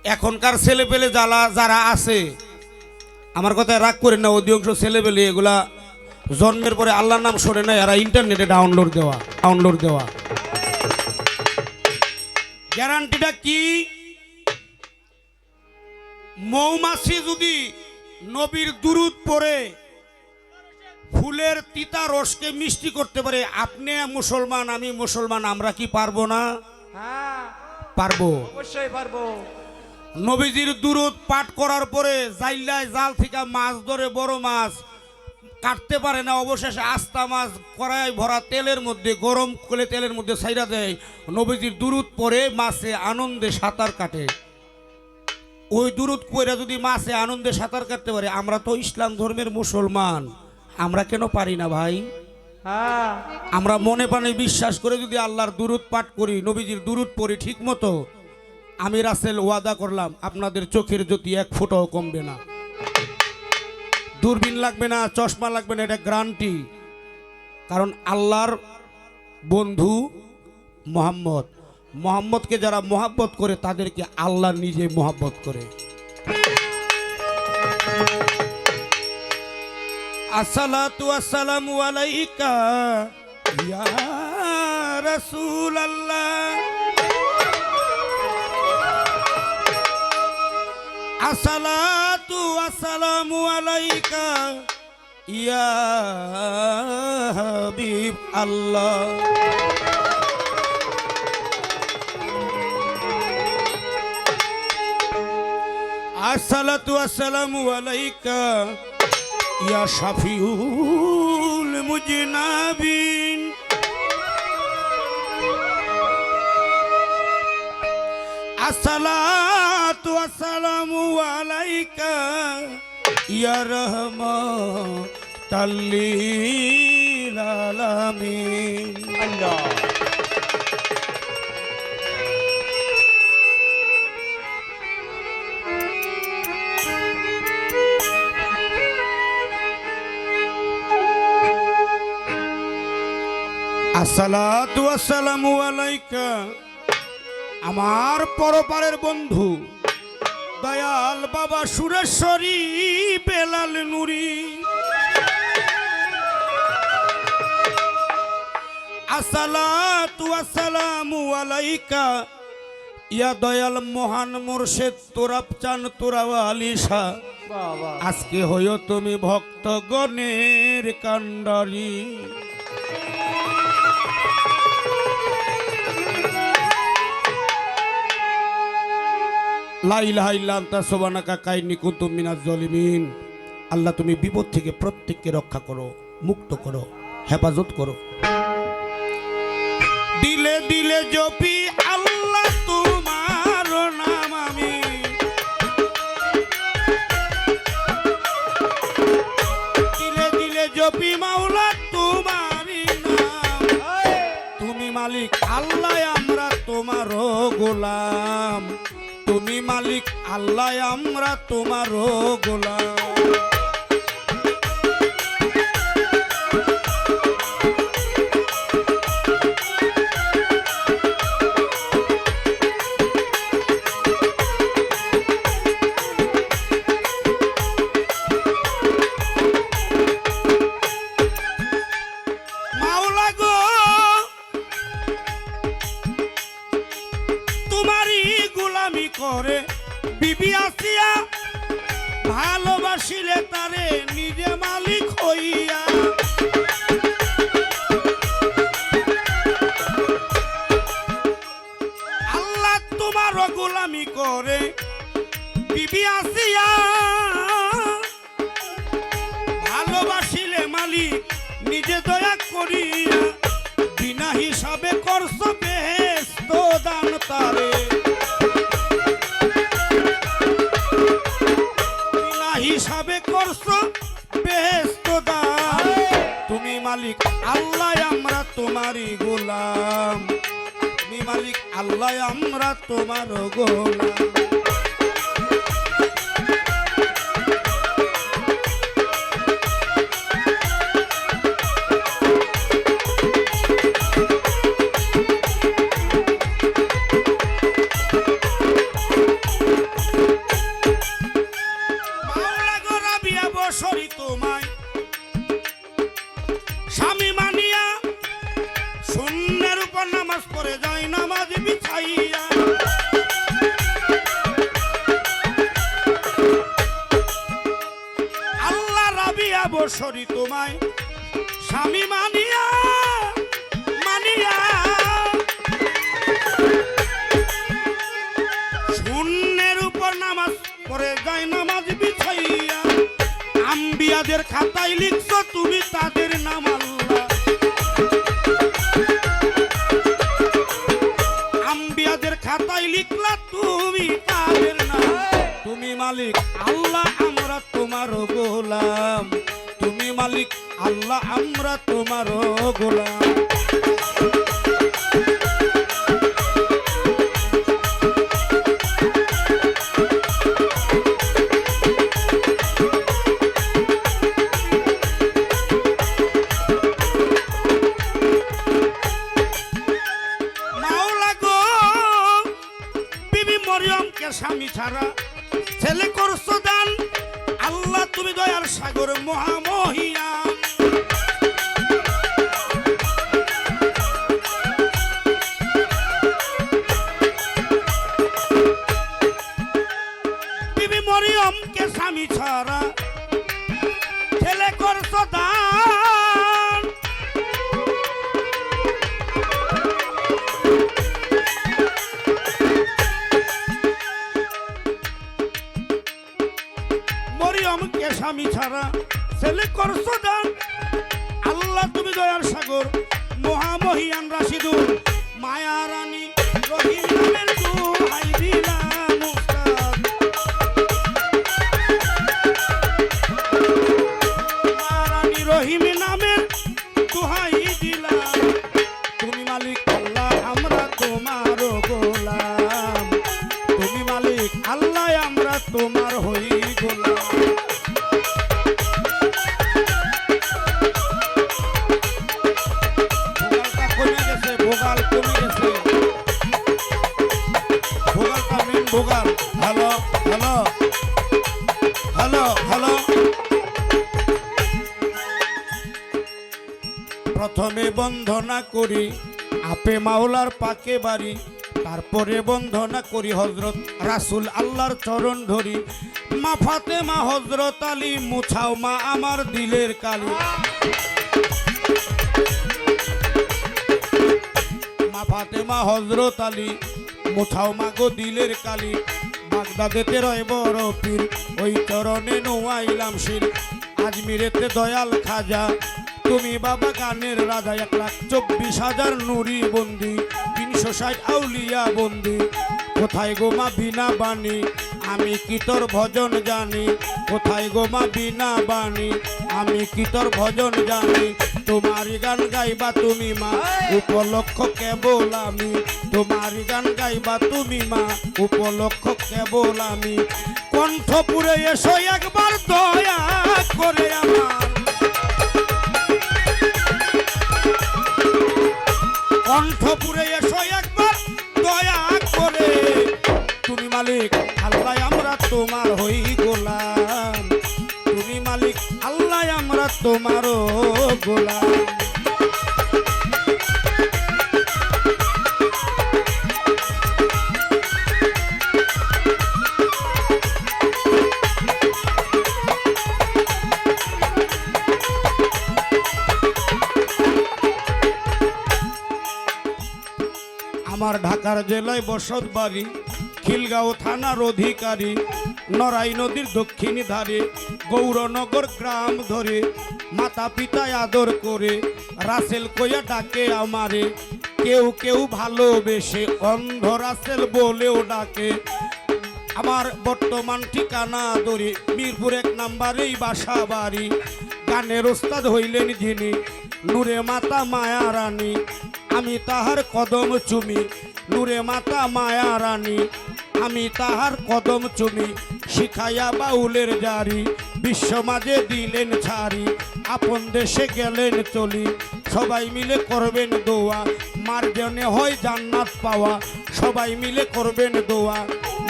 এখনকার ছেলেপেলে যারা আছে, আমার কথায় রাগ করেন না, অধিকাংশ ছেলেপেলে এগুলা জন্মের পরে আল্লাহর নাম শোনে না, এরা ইন্টারনেটে ডাউনলোড দেওয়া। গ্যারান্টিটা কি? মৌমাছি যদি নবীর দুরূদ পড়ে ফুলের তিতা রসকে মিষ্টি করতে পারে, আপনি মুসলমান আমি মুসলমান, আমরা কি পারবো না? হ্যাঁ পারবো, অবশ্যই পারবো। নবীজির দুরূদ পাঠ করার পরে জাইলায় জাল থেকে মাছ ধরে, বড় মাছ কাটতে পারে না, অবশেষে আস্তা মাছ কড়াই ভরা তেলের মধ্যে গরম করে তেলের মধ্যে ছাইরা দেয়, নবীজির দুরূদ পরে মাছে আনন্দে সাঁতার কাটে। ওই দুরূদ পড়ে যদি মাছে আনন্দে সাঁতার কাটতে পারে, আমরা তো ইসলাম ধর্মের মুসলমান, আমরা কেন পারি না ভাই? হ্যাঁ আমরা মনে প্রাণে বিশ্বাস করে যদি আল্লাহর দুরূদ পাঠ করি, নবীজির দুরূদ পড়ি ঠিক মতো, আমি রাসেল ওয়াদা করলাম আপনাদের চোখের জ্যোতি এক ফোঁটাও কমবে না, দূরবীন লাগবে না, চশমা লাগবে না, এটা গ্যারান্টি। কারণ আল্লাহর বন্ধু মোহাম্মদকে যারা মহাব্বত করে তাদেরকে আল্লাহ নিজে মহাব্বত করে। আসসালাতু ওয়াসসালামু আলাইকা ইয়া রাসূলুল্লাহ, আসসালাতু ওয়াসসালামু আলাইকা ইয়া হাবিব আল্লাহ। আসসালাতু ওয়াসসালামু আলাইকা ইয়া শাফিউল মুজনাবিন, আসসালাতু ওয়াসসালামু আলাইকা ইয়া রাহমাতাল লিল আলামিন। আল্লাহ আসসালাতু ওয়াসসালামু আলাইকা আমার পরপারের বন্ধু দয়াল বাবা সুরেশ্বরী বেলাল নুরি, আসসালাতু ওয়াসসালামু আলাইকা ইয়া দয়াল মহান মুর্শিদ তোরাব চান তোরাওয়ালিশা। বাবা আজকে হইও তুমি ভক্তগণের কান্ডারি, লা ইলাহা ইল্লা আনতা সুবহানাকা কাইন্নী কুনতু মিনাজ জালিমিন। আল্লাহ তুমি বিপদ থেকে প্রত্যেককে রক্ষা করো, মুক্ত করো, হেফাজত করো। দিলে দিলে জপি আল্লাহ তোমার নাম আমি, দিলে দিলে জপি মাওলা তোমারই নাম। তুমি মালিক আল্লাহ আমরা তোমার গোলাম, তুমি মালিক আল্লাহ আমরা তোমার গোলাম। মাওলা গো তোমারই গোলামি করে বিবি আসিয়া, ভালোবাসিলে তারে নিজে মালিক হইয়া। আল্লাহ তোমার গোলামি করে বিবি আসিয়া, ভালোবাসিলে মালিক নিজে দয়া করিয়া। বিনা হিসাবে করছো বেহেশত দান তারে, হিসাবে করছো বেহেশত দান। তুমি মালিক আল্লাহ আমরা তোমারই গোলাম, তুমি মালিক আল্লাহ আমরা তোমার গোলাম। বছরই তোমায় স্বামী মানিয়া মানিয়া শূন্যের উপর নামাজ পড়ে যায় নামাজ বিছাইয়া আম্বিয়াদের খাতায় লিখছো তুমি তাদের নাম আল্লাহ আম্বিয়াদের খাতায় লিখলা তুমি তাদের নাম তুমি মালিক আল্লাহ আমরা তোমার গোলাম তুমি মালিক আল্লাহ আমরা তোমার গোলাম স্বামী ছাড়া ছেলে করছো দান আল্লাহ তুমি দয়ার সাগর মহামহিয়ান বিবি মরিয়মকে স্বামী ছাড়া ছেলে করছো দান মরিয়মকে স্বামী ছাড়া ছেলে করছো দান আল্লাহ তুমি দয়ার সাগর মহামহিয়ান রাশিদুল মায়া রানী রহিম নামের দোহাই দিলাম উস্তাদ মায়া রানী রহিম নামের দোহাই দিলাম তুমি মালিক আল্লাহ আমরা তোমার গোলাম তুমি মালিক আল্লাহ আমরা তোমার হই গোলাম ভোগাল হ্যালো হ্যালো হ্যালো হ্যালো প্রথমে বন্ধনা করি আপে মাওলার পাকে বাড়ি তারপরে বন্ধনা করি হযরত রাসূল আল্লাহর চরণ ধরি মা ফাতেমা হযরত আলী মুছাও মা আমার দিলের কালি মা ফাতেমা হযরত আলী মুছাও মা গো দিলের কালি বাগদাদেতে রয় বড় পীর ওই চরণে নোয়াইলাম শির আজমিরেতে দয়াল খাজা তুমি বাবা গানের রাজা 1,24,000 নুরি বন্দি 360 আউলিয়া বন্দি কোথায় গো মা বিনা বাণী আমি কি তোর ভজন জানি কোথায় গো মা বিনা বাণী আমি কি তোর ভজন জানি তোমারই গান গাইবা তুমি মা উপলক্ষ কেবল আমি তোমারই গান গাইবা তুমি মা উপলক্ষ কেবল আমি কণ্ঠপুরে এসো একবার দয়া করে আমার কণ্ঠপুরে এসো একবার দয়া করে তুমি মালিক আল্লাহ আমরা তোমার হই গোলাম তুমি মালিক আল্লাহ আমরা তোমার গোলাম আমার ঢাকার জেলায় বসত বাড়ি খিলগাঁও থানার অধিকারী নড়াই নদীর দক্ষিণ ধারে গৌরনগর গ্রাম ধরে মাতা পিতায় আদর করে রাসেল কইয়া ডাকে আমারে কেউ কেউ ভালোবেসে অন্ধ রাসেল বলেও ডাকে আমার বর্তমান ঠিকানা ধরে মিরপুর 1 নম্বরেই বাসা বাড়ি গানের ওস্তাদ হইলেন যিনি নূরে মাতা মায়া রানী আমি তাহার কদম চুমি নূরে মাতা মায়া রানী আমি তাহার কদম চুমি শিখাইয়া বাউলের জারি বিশ্ব মাঝে দিলেন ছাড়ি আপন দেশে গেলেন চলি সবাই মিলে করবেন দোয়া মার জন্য হয় জান্নাত পাওয়া সবাই মিলে করবেন দোয়া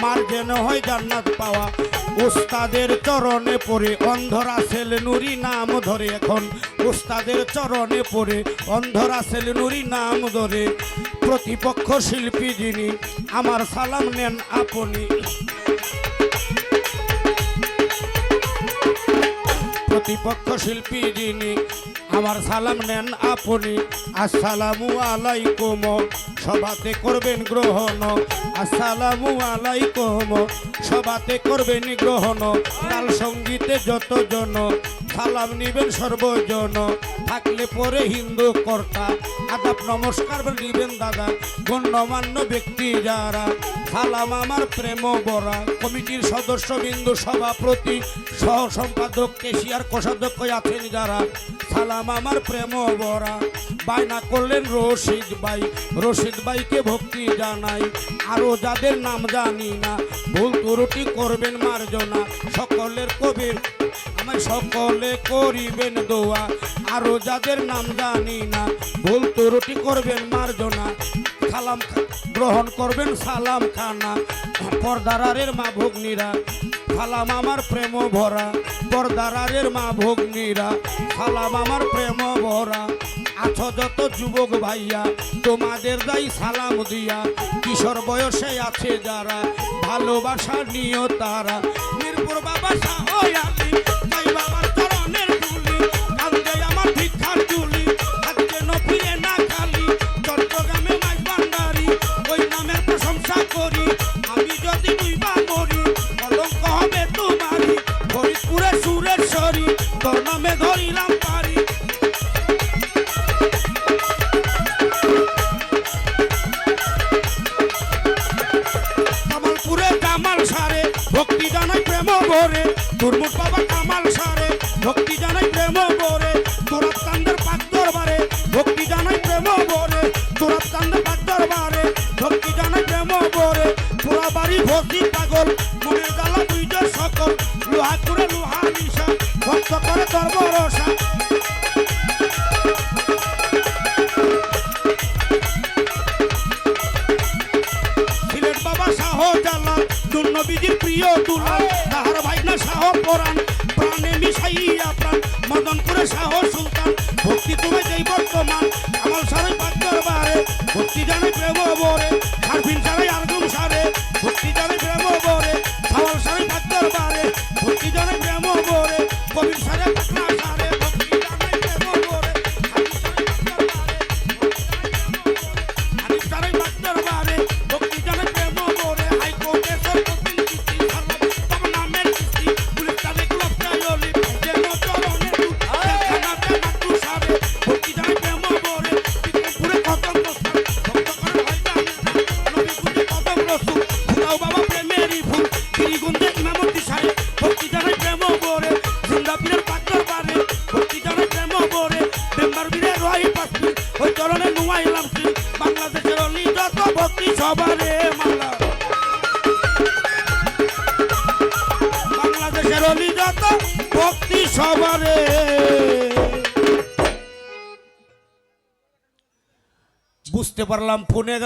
মার যেন হয় জান্নাত পাওয়া উস্তাদের চরণে পড়ে অন্ধ রাসেল নুরি নাম ধরে এখন উস্তাদের চরণে পড়ে অন্ধ রাসেল নুরি নাম ধরে প্রতিপক্ষ শিল্পী যিনি আমার সালাম নেন আপনি প্রতিপক্ষ শিল্পী যিনি আমার সালাম নেন আপনি। আসসালামু আলাইকুম, সবাতে করবেন গ্রহণ। আসসালামু আলাইকুম, সবাতে করবেন গ্রহণ। তাল সঙ্গীতে যতজন সালাম নিবেন সর্বজন। থাকলে পরে হিন্দু কর্তা আদাব নমস্কার নিবেন দাদা। গণ্যমান্য ব্যক্তি যারা সালাম আমার প্রেম বরা। কমিটির সদস্য বিন্দু সভাপতি সহ সম্পাদক কেশিয়ার কোষাধ্যক্ষ আছেন যারা সালাম আমার প্রেম বরা। বায়না করলেন রশিদ ভাই, রশিদ ভাইকে ভক্তি জানাই। আরো যাদের নাম জানি না ভুল ত্রুটি করবেন মার্জনা। সকলের কবির আমায় সকলে করিবেন দোয়া। আরো যাদের নাম জানি না ভুল ত্রুটি করবেন মার্জনা। সালাম গ্রহণ করবেন সালাম খানা। পর্দারের মা ভগ্নীরা সালাম আমার প্রেম ভরা। পর্দারের মা ভগ্নীরা সালাম আমার প্রেম ভরা। আছো যত যুবক ভাইয়া তোমাদের যাই সালাম দিয়া। কিশোর বয়সে আছে যারা ভালোবাসা নিও তারা। মিরপুর বাবা শাহ আলী তাই বাবার চরণের ধুলি। কান্দে আমার ভিক্ষার ঝুলি, হাতে নফিরে না খালি। চট্টগ্রামে মাই ভান্ডারি ওই নামের প্রশংসা করি। আমি যদি দুইবার মরি কলঙ্ক হবে তোমারি। ফরিদপুরে সুরেশ্বরী তোর নামে ধরিলাম পারি। কামালপুরে কামাল সারে ভক্তি জানাই প্রেম ভরে। তুরমুজ বাবা কামাল সারে ভক্তি জানাই প্রেম ভরে। তোরাব চান্দের পাক দরবারে ভক্তি জানাই প্রেম ভরে। তোরাব চান্দের পাক দরবারে ভক্তি জানাই প্রেম ভরে। পুরা বাড়ি ভক্তি পাগল মনের জ্বালা দুইজন সকল। লোহা করে লোহা নিশা ভক্ত করে তোর ভরসা। সিলেট বাবা শাহ জালাল দুর্নবীজির প্রিয় দুলাল। তাহার ভাইনা শাহ পরাণ প্রাণে মিশাইয়া প্রাণ। মদনপুরে শাহ সুলতান ভক্তি তুমি যেই বর্তমান। কামাল সারাই পাক দরবারে ভক্তি জানাই প্রেম ভরে। সারফিন সারাই আরগুম সারে ভক্তি জানাই প্রেম ভরে। সাওয়াল সারাই পাক দরবারে ভক্তি জানাই প্রেম ভরে। কবির সারে পাকনা সারে ভক্তি জানাই প্রেম ভরে। হানিফ সারাই পাক দরবারে ভক্তি জানাই প্রেম ভরে। হাইকোর্টে সর্বদিন কিস্তি সালাম তব নামের কিস্তি। পুলিশ তাদের গ্লোভ চাইলি যেন চরণের খানাতে মাতৃ সারে ভক্তি জানাই প্রেম ভরে। পুরে কদম দোস্তান ভক্ত করে হয় জানে নবী পুজে কদম রসুল। খুদাও বাবা প্রেমেরই ফুল গিরিগুন্দে ইমামতি সারে ভক্তি জানাই প্রেম ভরে। জিন্দাপীরের পাক দরবারে ভক্তি জানাই প্রেম ভরে। মেম্বার বীরের রয় পাশি ওই চরণে নুয়াইলাম সিং। বাংলাদেশের অলি যত ভক্তি সবারে মালা। বাংলাদেশের অলি যত ভক্তি সবারে। বুঝতে পারলাম ফোনে